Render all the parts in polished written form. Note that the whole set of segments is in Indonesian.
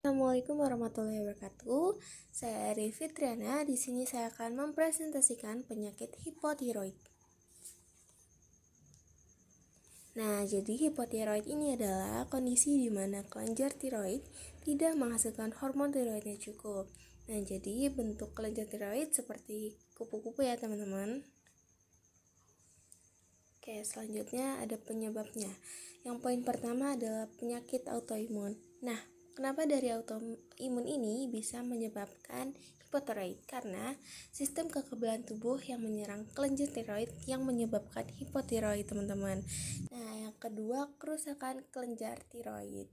Assalamualaikum warahmatullahi wabarakatuh. Saya Arif Fitriana. Di sini saya akan mempresentasikan penyakit hipotiroid. Nah, jadi hipotiroid ini adalah kondisi di mana kelenjar tiroid tidak menghasilkan hormon tiroidnya cukup. Nah, jadi bentuk kelenjar tiroid seperti kupu-kupu ya, teman-teman. Oke, selanjutnya ada penyebabnya. Yang poin pertama adalah penyakit autoimun. Nah, kenapa dari autoimun ini bisa menyebabkan hipotiroid? Karena sistem kekebalan tubuh yang menyerang kelenjar tiroid yang menyebabkan hipotiroid, teman-teman. Nah, yang kedua, kerusakan kelenjar tiroid.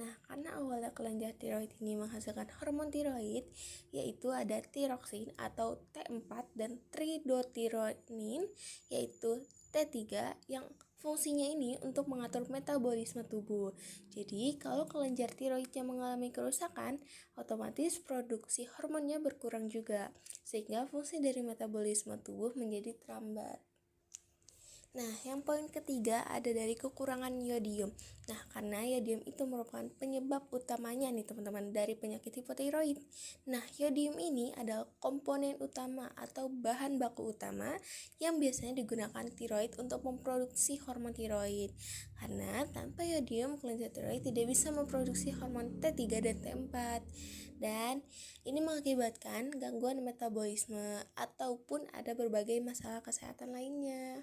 Nah, karena awalnya kelenjar tiroid ini menghasilkan hormon tiroid, yaitu ada tiroksin atau T4 dan tridotironin, yaitu T3, yang fungsinya ini untuk mengatur metabolisme tubuh. Jadi, kalau kelenjar tiroidnya mengalami kerusakan, otomatis produksi hormonnya berkurang juga, sehingga fungsi dari metabolisme tubuh menjadi terhambat. Nah, yang poin ketiga ada dari kekurangan yodium. Nah, karena yodium itu merupakan penyebab utamanya nih teman-teman dari penyakit hipotiroid. Nah, yodium ini adalah komponen utama atau bahan baku utama yang biasanya digunakan tiroid untuk memproduksi hormon tiroid. Karena tanpa yodium, kelenjar tiroid tidak bisa memproduksi hormon T3 dan T4. Dan ini mengakibatkan gangguan metabolisme ataupun ada berbagai masalah kesehatan lainnya.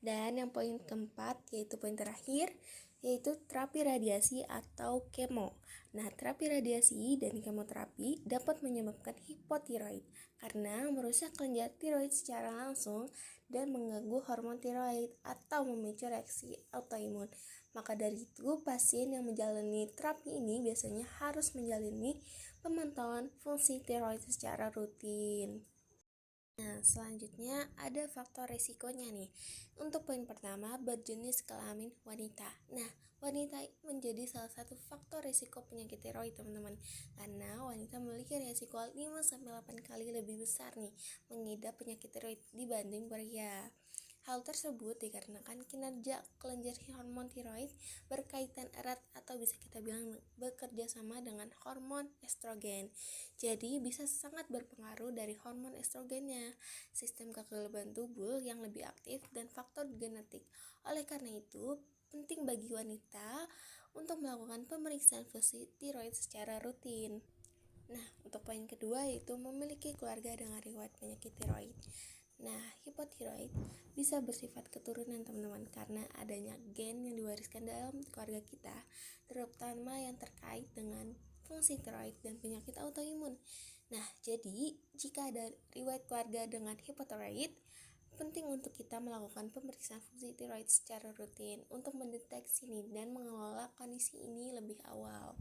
Dan yang poin keempat, yaitu poin terakhir, yaitu terapi radiasi atau kemo. Nah, terapi radiasi dan kemoterapi dapat menyebabkan hipotiroid karena merusak kelenjar tiroid secara langsung dan mengganggu hormon tiroid atau memicu reaksi autoimun. Maka dari itu, pasien yang menjalani terapi ini biasanya harus menjalani pemantauan fungsi tiroid secara rutin. Nah, selanjutnya ada faktor resikonya nih. Untuk poin pertama, berjenis kelamin wanita. Nah, wanita menjadi salah satu faktor resiko penyakit tiroid, teman-teman. Karena wanita memiliki resiko 5-8 kali lebih besar nih mengidap penyakit tiroid dibanding pria. Hal tersebut dikarenakan kinerja kelenjar hormon tiroid berkaitan erat atau bisa kita bilang bekerja sama dengan hormon estrogen. Jadi bisa sangat berpengaruh dari hormon estrogennya, sistem kekebalan tubuh yang lebih aktif, dan faktor genetik. Oleh karena itu, penting bagi wanita untuk melakukan pemeriksaan fungsi tiroid secara rutin. Nah, untuk poin kedua yaitu memiliki keluarga dengan riwayat penyakit tiroid. Nah, hipotiroid bisa bersifat keturunan, teman-teman, karena adanya gen yang diwariskan dalam keluarga kita, terutama yang terkait dengan fungsi tiroid dan penyakit autoimun. Nah, jadi jika ada riwayat keluarga dengan hipotiroid, penting untuk kita melakukan pemeriksaan fungsi tiroid secara rutin untuk mendeteksi ini dan mengelola kondisi ini lebih awal.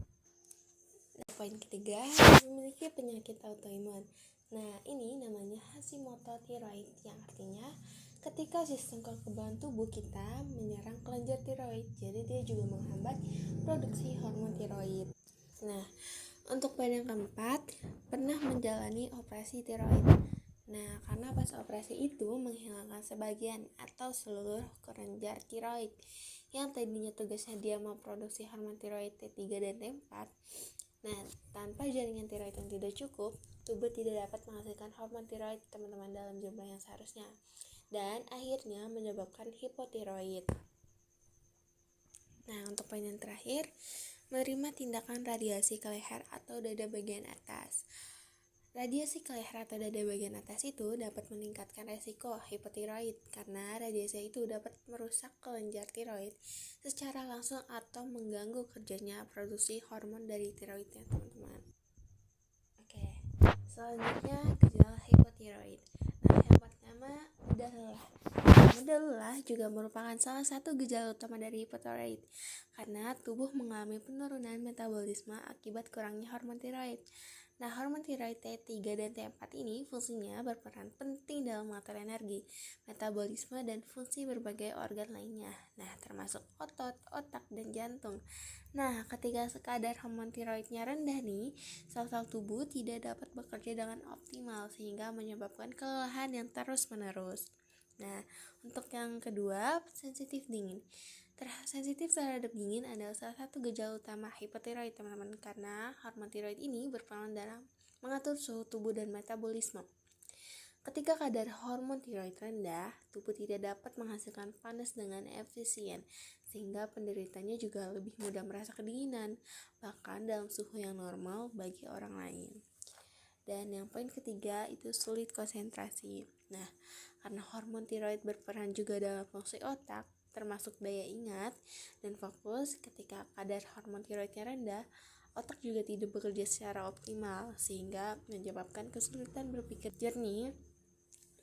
Nah, poin ketiga, memiliki penyakit autoimun. Nah, ini namanya Hashimoto tiroid, yang artinya ketika sistem kekebalan tubuh kita menyerang kelenjar tiroid, jadi dia juga menghambat produksi hormon tiroid. Nah, untuk poin yang keempat, pernah menjalani operasi tiroid. Nah, karena pas operasi itu menghilangkan sebagian atau seluruh kelenjar tiroid yang tadinya tugasnya dia memproduksi hormon tiroid T3 dan T4. Nah, tanpa jaringan tiroid yang tidak cukup, tubuh tidak dapat menghasilkan hormon tiroid, teman-teman, dalam jumlah yang seharusnya, dan akhirnya menyebabkan hipotiroid. Nah, untuk poin yang terakhir, menerima tindakan radiasi ke leher atau dada bagian atas. Radiasi ke leher atau dada bagian atas itu dapat meningkatkan resiko hipotiroid karena radiasi itu dapat merusak kelenjar tiroid secara langsung atau mengganggu kerjanya produksi hormon dari tiroidnya, teman-teman. Oke, selanjutnya gejala hipotiroid. Nah, yang pertama, mudah lelah. Mudah lelah juga merupakan salah satu gejala utama dari hipotiroid karena tubuh mengalami penurunan metabolisme akibat kurangnya hormon tiroid. Nah, hormon tiroid T3 dan T4 ini fungsinya berperan penting dalam mengatur energi, metabolisme, dan fungsi berbagai organ lainnya. Nah, termasuk otot, otak, dan jantung. Nah, ketika kadar hormon tiroidnya rendah nih, sel-sel tubuh tidak dapat bekerja dengan optimal sehingga menyebabkan kelelahan yang terus-menerus. Nah, untuk yang kedua, sensitif dingin. Sensitif terhadap dingin adalah salah satu gejala utama hipotiroid, teman-teman, karena hormon tiroid ini berperan dalam mengatur suhu tubuh dan metabolisme. Ketika kadar hormon tiroid rendah, tubuh tidak dapat menghasilkan panas dengan efisien, sehingga penderitanya juga lebih mudah merasa kedinginan, bahkan dalam suhu yang normal bagi orang lain. Dan yang poin ketiga itu sulit konsentrasi. Nah, karena hormon tiroid berperan juga dalam fungsi otak, termasuk daya ingat dan fokus. Ketika kadar hormon tiroidnya rendah, otak juga tidak bekerja secara optimal, sehingga menyebabkan kesulitan berpikir jernih,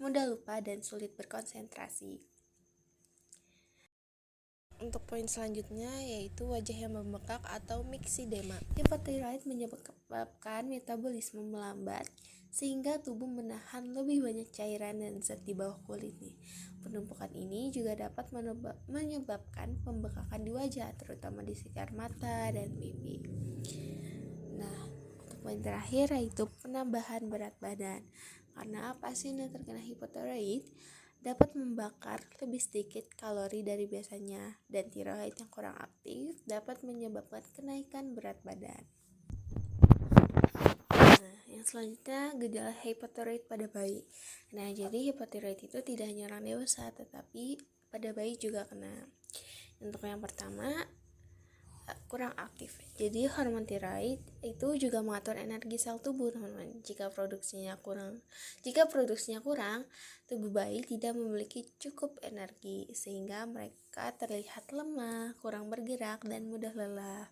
mudah lupa, dan sulit berkonsentrasi. Untuk poin selanjutnya yaitu wajah yang membengkak atau myxedema. Hipotiroid menyebabkan metabolisme melambat sehingga tubuh menahan lebih banyak cairan dan zat di bawah kulit nih. Penumpukan ini juga dapat menyebabkan pembengkakan di wajah, terutama di sekitar mata dan pipi. Nah, untuk poin terakhir yaitu penambahan berat badan. Karena pasien yang terkena hipotiroid dapat membakar lebih sedikit kalori dari biasanya, dan tiroid yang kurang aktif dapat menyebabkan kenaikan berat badan. Nah, yang selanjutnya gejala hipotiroid pada bayi. Nah, jadi hipotiroid itu tidak hanya orang dewasa, tetapi pada bayi juga kena. Untuk yang pertama, kurang aktif. Jadi hormon tiroid itu juga mengatur energi sel tubuh, teman-teman. Jika produksinya kurang, tubuh bayi tidak memiliki cukup energi sehingga mereka terlihat lemah, kurang bergerak, dan mudah lelah.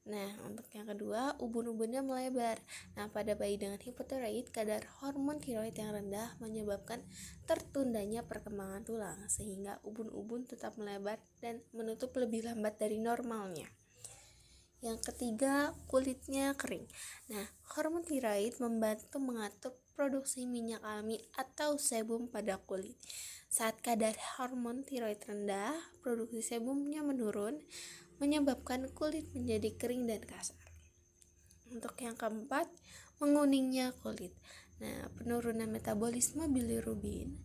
Nah, untuk yang kedua, ubun-ubunnya melebar. Nah, pada bayi dengan hipotiroid, kadar hormon tiroid yang rendah menyebabkan tertundanya perkembangan tulang, sehingga ubun-ubun tetap melebar dan menutup lebih lambat dari normalnya. Yang ketiga, kulitnya kering. Nah, hormon tiroid membantu mengatur produksi minyak alami atau sebum pada kulit. Saat kadar hormon tiroid rendah, produksi sebumnya menurun, menyebabkan kulit menjadi kering dan kasar. Untuk yang keempat, menguningnya kulit. Nah, penurunan metabolisme bilirubin.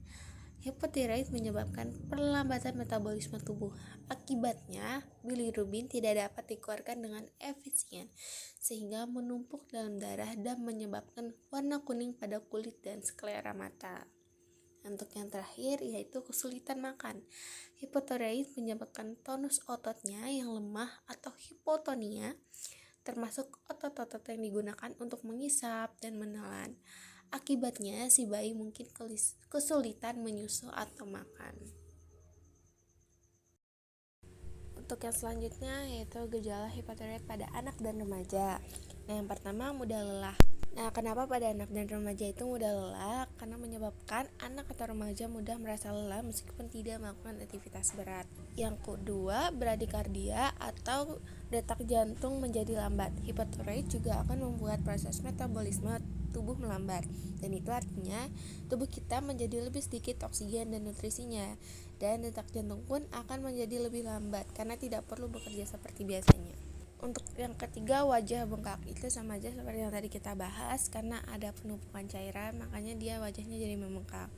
Hipotiroid menyebabkan perlambatan metabolisme tubuh. Akibatnya, bilirubin tidak dapat dikeluarkan dengan efisien, sehingga menumpuk dalam darah dan menyebabkan warna kuning pada kulit dan sklera mata. Untuk yang terakhir yaitu kesulitan makan. Hipotiroid menyebabkan tonus ototnya yang lemah atau hipotonia, termasuk otot-otot yang digunakan untuk mengisap dan menelan. Akibatnya si bayi mungkin kesulitan menyusu atau makan. Untuk yang selanjutnya yaitu gejala hipotiroid pada anak dan remaja. Nah, yang pertama, mudah lelah. Nah, kenapa pada anak dan remaja itu mudah lelah? Karena menyebabkan anak atau remaja mudah merasa lelah meskipun tidak melakukan aktivitas berat. Yang kedua, bradikardia atau detak jantung menjadi lambat. Hipotiroid juga akan membuat proses metabolisme tubuh melambat, dan itu artinya tubuh kita menjadi lebih sedikit oksigen dan nutrisinya, dan detak jantung pun akan menjadi lebih lambat karena tidak perlu bekerja seperti biasanya. Untuk yang ketiga, wajah bengkak. Itu sama aja seperti yang tadi kita bahas, karena ada penumpukan cairan makanya dia wajahnya jadi membengkak.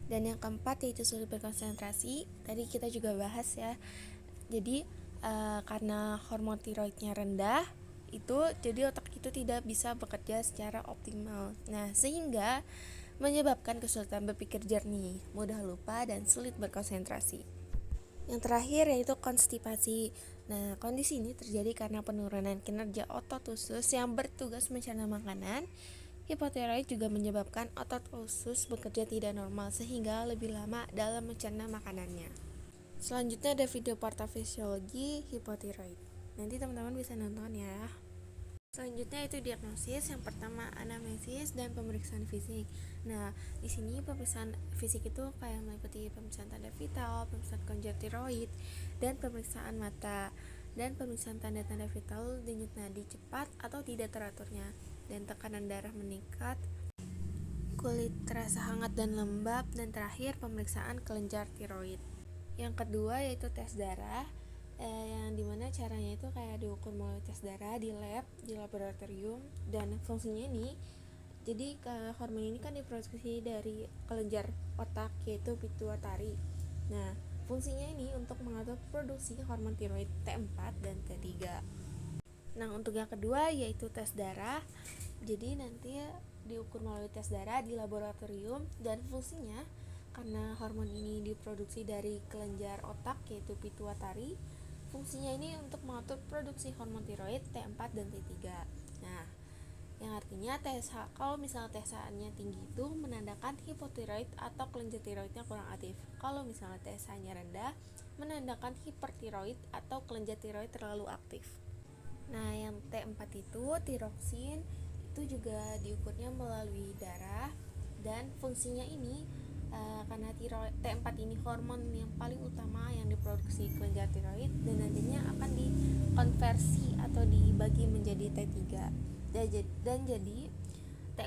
Dan yang keempat yaitu sulit berkonsentrasi. Tadi kita juga bahas ya. Jadi karena hormon tiroidnya rendah, itu jadi otak itu tidak bisa bekerja secara optimal. Nah, sehingga menyebabkan kesulitan berpikir jernih, mudah lupa, dan sulit berkonsentrasi. Yang terakhir yaitu konstipasi. Nah, kondisi ini terjadi karena penurunan kinerja otot usus yang bertugas mencerna makanan. Hipotiroid juga menyebabkan otot usus bekerja tidak normal sehingga lebih lama dalam mencerna makanannya. Selanjutnya ada video patofisiologi hipotiroid. Nanti teman-teman bisa nonton ya. Selanjutnya itu diagnosis. Yang pertama, anamnesis dan pemeriksaan fisik. Nah, di sini pemeriksaan fisik itu kayak meliputi pemeriksaan tanda vital, pemeriksaan konjektiroid, dan pemeriksaan mata. Dan pemeriksaan tanda-tanda vital, denyut nadi cepat atau tidak teraturnya, dan tekanan darah meningkat, kulit terasa hangat dan lembab, dan terakhir pemeriksaan kelenjar tiroid. Yang kedua yaitu tes darah, yang dimana caranya itu kayak diukur melalui tes darah di lab, di laboratorium. Dan fungsinya ini, jadi hormon ini kan diproduksi dari kelenjar otak yaitu pituitari. Nah, fungsinya ini untuk mengatur produksi hormon tiroid T4 dan T3. Nah, untuk yang kedua yaitu tes darah. Jadi nanti diukur melalui tes darah di laboratorium, dan fungsinya karena hormon ini diproduksi dari kelenjar otak yaitu pituitari. Fungsinya ini untuk mengatur produksi hormon tiroid T4 dan T3. Nah, yang artinya TSH, kalau misalnya TSH-nya tinggi itu menandakan hipotiroid atau kelenjar tiroidnya kurang aktif. Kalau misalnya TSH-nya rendah, menandakan hipertiroid atau kelenjar tiroid terlalu aktif. Nah, yang T4 itu tiroksin, itu juga diukurnya melalui darah, dan fungsinya ini karena T4 ini hormon yang paling utama yang diproduksi kelenjar tiroid, dan nantinya akan dikonversi atau dibagi menjadi T3. Dan jadi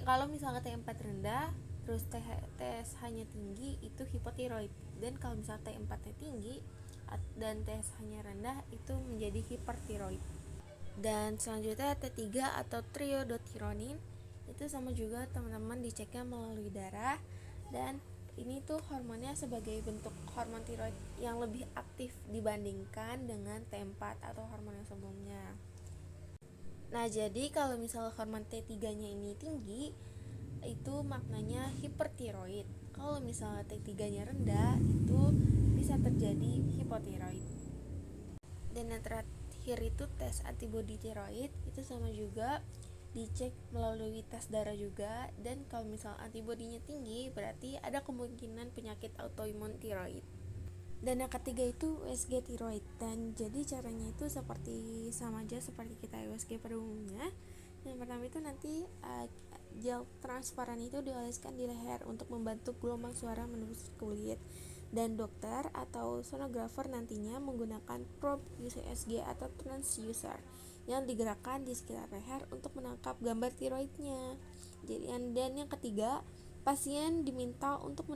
kalau misalnya T4 rendah terus TSH-nya tinggi itu hipotiroid, dan kalau misalnya T4-nya tinggi dan TSH-nya rendah itu menjadi hipertiroid. Dan selanjutnya T3 atau triiodothyronin, itu sama juga teman-teman diceknya melalui darah, dan ini tuh hormonnya sebagai bentuk hormon tiroid yang lebih aktif dibandingkan dengan T4 atau hormon yang sebelumnya. Nah, jadi kalau misalnya hormon T3-nya ini tinggi, itu maknanya hipertiroid. Kalau misalnya T3-nya rendah, itu bisa terjadi hipotiroid. Dan yang terakhir itu tes antibodi tiroid, itu sama juga dicek melalui tes darah juga, dan kalau misalnya antibodinya tinggi, berarti ada kemungkinan penyakit autoimun tiroid. Dan yang ketiga itu USG tiroid, dan jadi caranya itu sama aja seperti kita USG pada umumnya. Yang pertama itu nanti gel transparan itu dioleskan di leher untuk membantu gelombang suara menembus kulit, dan dokter atau sonografer nantinya menggunakan probe USG atau transducer yang digerakkan di sekitar leher untuk menangkap gambar tiroidnya. Dan yang ketiga, pasien diminta untuk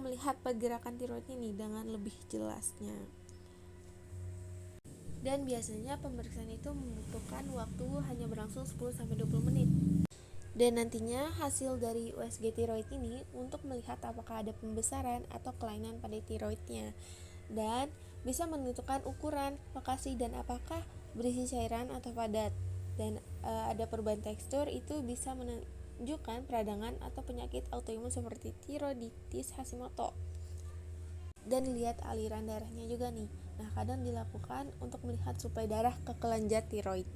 melihat pergerakan tiroid ini dengan lebih jelasnya. Dan biasanya pemeriksaan itu membutuhkan waktu hanya berlangsung 10-20 menit. Dan nantinya hasil dari USG tiroid ini untuk melihat apakah ada pembesaran atau kelainan pada tiroidnya, dan bisa menentukan ukuran, lokasi, dan apakah berisi cairan atau padat. Dan ada perubahan tekstur, itu bisa menunjukkan peradangan atau penyakit autoimun seperti tiroiditis Hashimoto. Dan lihat aliran darahnya juga nih. Nah, kadang dilakukan untuk melihat suplai darah ke kelenjar tiroid.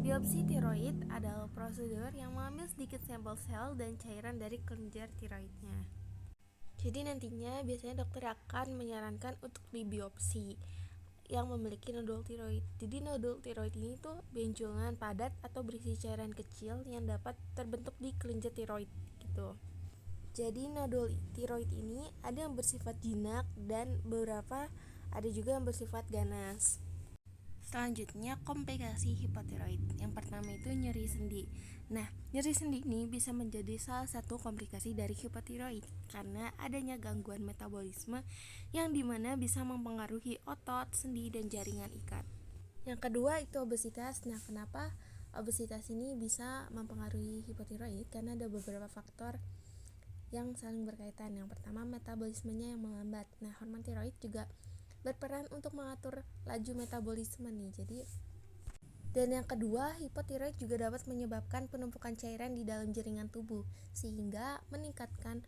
Biopsi tiroid adalah prosedur yang mengambil sedikit sampel sel dan cairan dari kelenjar tiroidnya. Jadi nantinya biasanya dokter akan menyarankan untuk dibiopsi yang memiliki nodul tiroid. Jadi nodul tiroid ini tuh benjolan padat atau berisi cairan kecil yang dapat terbentuk di kelenjar tiroid gitu. Jadi nodul tiroid ini ada yang bersifat jinak dan beberapa ada juga yang bersifat ganas. Selanjutnya, komplikasi hipotiroid. Yang pertama itu nyeri sendi. Nah, nyeri sendi ini bisa menjadi salah satu komplikasi dari hipotiroid karena adanya gangguan metabolisme yang dimana bisa mempengaruhi otot, sendi, dan jaringan ikat. Yang kedua itu obesitas. Nah, kenapa obesitas ini bisa mempengaruhi hipotiroid? Karena ada beberapa faktor yang saling berkaitan. Yang pertama, metabolismenya yang melambat. Nah, hormon tiroid juga berperan untuk mengatur laju metabolisme nih. Dan yang kedua, hipotiroid juga dapat menyebabkan penumpukan cairan di dalam jaringan tubuh sehingga meningkatkan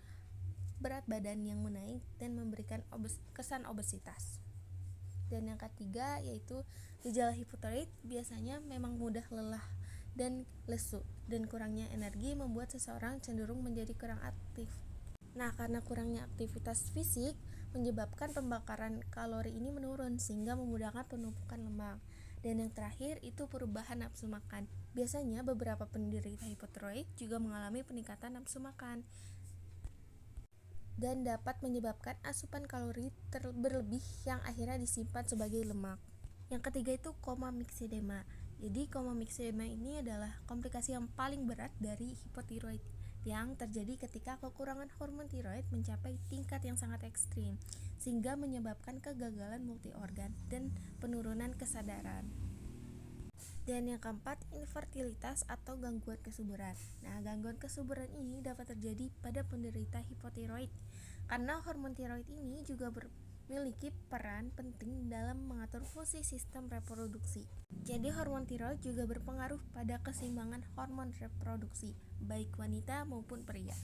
berat badan yang menaik dan memberikan kesan obesitas. Dan yang ketiga yaitu gejala hipotiroid biasanya memang mudah lelah dan lesu, dan kurangnya energi membuat seseorang cenderung menjadi kurang aktif. Nah, karena kurangnya aktivitas fisik menyebabkan pembakaran kalori ini menurun sehingga memudahkan penumpukan lemak. Dan yang terakhir itu perubahan nafsu makan. Biasanya beberapa penderita hipotiroid juga mengalami peningkatan nafsu makan dan dapat menyebabkan asupan kalori berlebih yang akhirnya disimpan sebagai lemak. Yang ketiga itu koma myxedema. Jadi koma myxedema ini adalah komplikasi yang paling berat dari hipotiroid yang terjadi ketika kekurangan hormon tiroid mencapai tingkat yang sangat ekstrim sehingga menyebabkan kegagalan multiorgan dan penurunan kesadaran. Dan yang keempat, infertilitas atau gangguan kesuburan. Nah, gangguan kesuburan ini dapat terjadi pada penderita hipotiroid Karena hormon tiroid ini juga memiliki peran penting dalam mengatur fungsi sistem reproduksi. Jadi hormon tiroid juga berpengaruh pada keseimbangan hormon reproduksi, baik wanita maupun pria.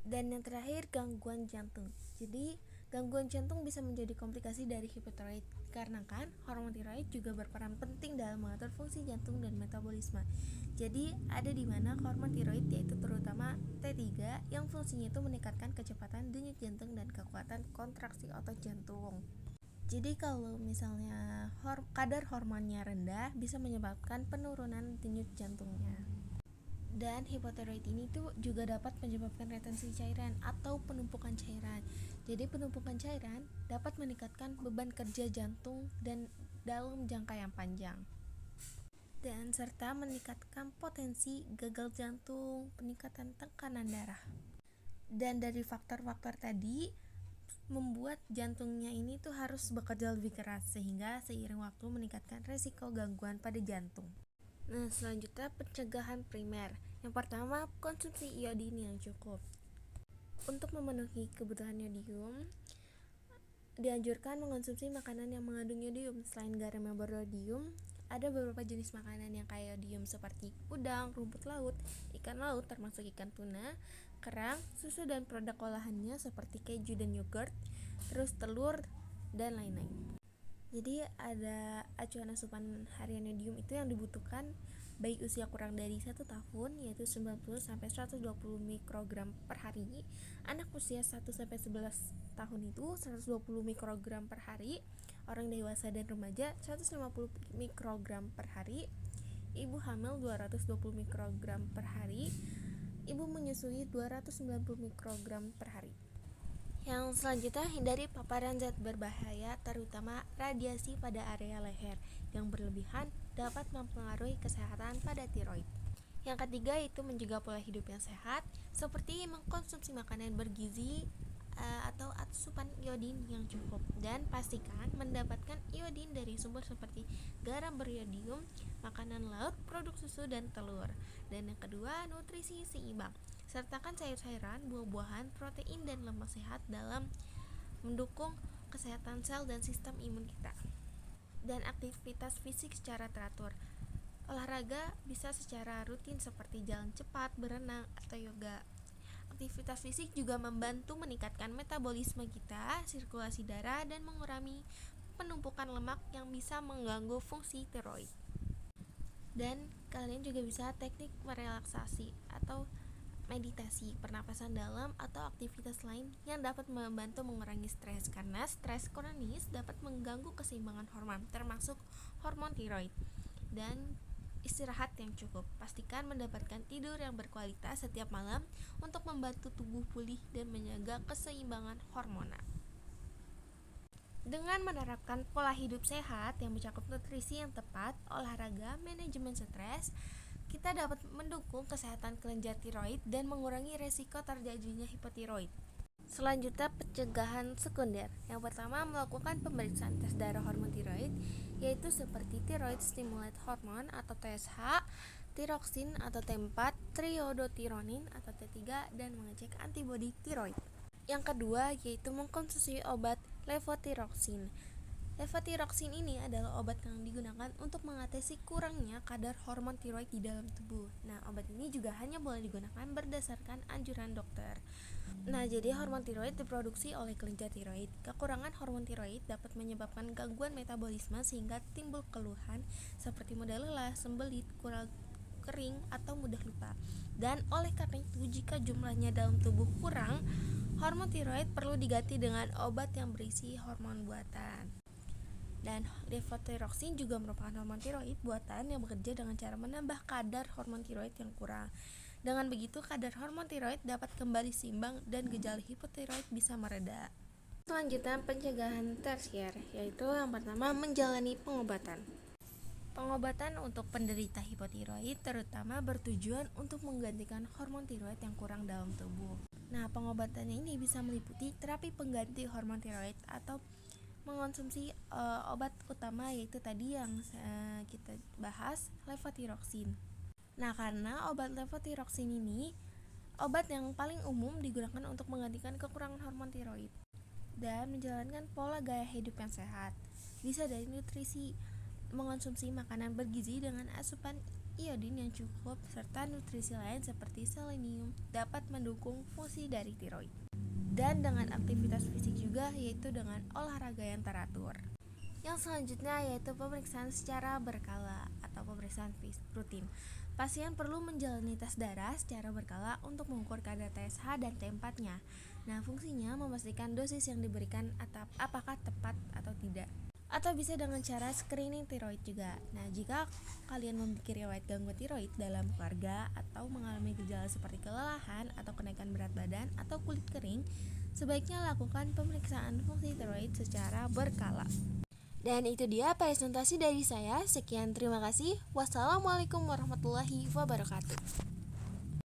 Dan yang terakhir, gangguan jantung. Jadi gangguan jantung bisa menjadi komplikasi dari hipotiroid karena kan hormon tiroid juga berperan penting dalam mengatur fungsi jantung dan metabolisme. Jadi ada di mana hormon tiroid yaitu terutama T3 yang fungsinya itu meningkatkan kecepatan denyut jantung dan kekuatan kontraksi otot jantung. Jadi kalau misalnya kadar hormonnya rendah bisa menyebabkan penurunan denyut jantungnya. Dan hipotiroid ini tuh juga dapat menyebabkan retensi cairan atau penumpukan cairan. Jadi penumpukan cairan dapat meningkatkan beban kerja jantung dan dalam jangka yang panjang. Dan serta meningkatkan potensi gagal jantung, peningkatan tekanan darah. Dan dari faktor-faktor tadi membuat jantungnya ini tuh harus bekerja lebih keras sehingga seiring waktu meningkatkan resiko gangguan pada jantung. Nah, selanjutnya pencegahan primer. Yang pertama, konsumsi iodin yang cukup. Untuk memenuhi kebutuhan yodium, dianjurkan mengonsumsi makanan yang mengandung yodium. Selain garam yang beryodium, ada beberapa jenis makanan yang kaya yodium seperti udang, rumput laut, ikan laut termasuk ikan tuna, kerang, susu dan produk olahannya seperti keju dan yogurt, terus telur dan lain-lain. Jadi ada acuan asupan harian yodium itu yang dibutuhkan baik usia kurang dari 1 tahun yaitu 90-120 mikrogram per hari, anak usia 1-11 tahun itu 120 mikrogram per hari, orang dewasa dan remaja 150 mikrogram per hari, ibu hamil 220 mikrogram per hari, ibu menyusui 290 mikrogram per hari. Yang selanjutnya, hindari paparan zat berbahaya terutama radiasi pada area leher yang berlebihan dapat mempengaruhi kesehatan pada tiroid. Yang ketiga itu menjaga pola hidup yang sehat seperti mengkonsumsi makanan bergizi atau asupan iodin yang cukup dan pastikan mendapatkan iodin dari sumber seperti garam beriodium, makanan laut, produk susu dan telur. Dan yang kedua, nutrisi seimbang. Sertakan sayur-sayuran, buah-buahan, protein dan lemak sehat dalam mendukung kesehatan sel dan sistem imun kita. Dan aktivitas fisik secara teratur. Olahraga bisa secara rutin seperti jalan cepat, berenang, atau yoga. Aktivitas fisik juga membantu meningkatkan metabolisme kita, sirkulasi darah, dan mengurangi penumpukan lemak yang bisa mengganggu fungsi tiroid. Dan kalian juga bisa teknik merelaksasi atau meditasi, pernapasan dalam, atau aktivitas lain yang dapat membantu mengurangi stres karena stres kronis dapat mengganggu keseimbangan hormon termasuk hormon tiroid. Dan istirahat yang cukup. Pastikan mendapatkan tidur yang berkualitas setiap malam untuk membantu tubuh pulih dan menjaga keseimbangan hormonal. Dengan menerapkan pola hidup sehat yang mencakup nutrisi yang tepat, olahraga, manajemen stres, kita dapat mendukung kesehatan kelenjar tiroid dan mengurangi resiko terjadinya hipotiroid. Selanjutnya, pencegahan sekunder. Yang pertama, melakukan pemeriksaan tes darah hormon tiroid, yaitu seperti thyroid stimulate hormone atau TSH, tiroksin atau T4, triodotironin atau T3, dan mengecek antibodi tiroid. Yang kedua, yaitu mengkonsumsi obat levotiroxin. Levotiroxin ini adalah obat yang digunakan untuk mengatasi kurangnya kadar hormon tiroid di dalam tubuh. Nah, obat ini juga hanya boleh digunakan berdasarkan anjuran dokter. Nah, jadi hormon tiroid diproduksi oleh kelenjar tiroid. Kekurangan hormon tiroid dapat menyebabkan gangguan metabolisme sehingga timbul keluhan seperti mudah lelah, sembelit, kurang kering, atau mudah lupa. Dan oleh karena itu, jika jumlahnya dalam tubuh kurang, hormon tiroid perlu diganti dengan obat yang berisi hormon buatan. Dan levotiroxin juga merupakan hormon tiroid buatan yang bekerja dengan cara menambah kadar hormon tiroid yang kurang. Dengan begitu, kadar hormon tiroid dapat kembali seimbang dan gejala hipotiroid bisa mereda. Selanjutnya, pencegahan tersier, yaitu yang pertama menjalani pengobatan. Pengobatan untuk penderita hipotiroid terutama bertujuan untuk menggantikan hormon tiroid yang kurang dalam tubuh. Nah, pengobatannya ini bisa meliputi terapi pengganti hormon tiroid atau mengonsumsi obat utama yaitu tadi yang kita bahas, levotiroxin. Nah, karena obat levotiroxin ini Obat yang paling umum digunakan untuk menggantikan kekurangan hormon tiroid dan menjalankan pola gaya hidup yang sehat. Bisa dari nutrisi, mengonsumsi makanan bergizi dengan asupan iodin yang cukup, serta nutrisi lain seperti selenium dapat mendukung fungsi dari tiroid. Dan dengan aktivitas fisik juga, yaitu dengan olahraga yang teratur. Yang selanjutnya yaitu pemeriksaan secara berkala atau pemeriksaan rutin. Pasien perlu menjalani tes darah secara berkala untuk mengukur kadar TSH dan T4-nya. Nah, fungsinya memastikan dosis yang diberikan apakah tepat atau tidak. Atau bisa dengan cara screening tiroid juga. Nah, jika kalian memiliki riwayat gangguan tiroid dalam keluarga atau mengalami gejala seperti kelelahan atau kenaikan berat badan atau kulit kering, sebaiknya lakukan pemeriksaan fungsi tiroid secara berkala. Dan itu dia presentasi dari saya. Sekian, terima kasih. Wassalamualaikum warahmatullahi wabarakatuh.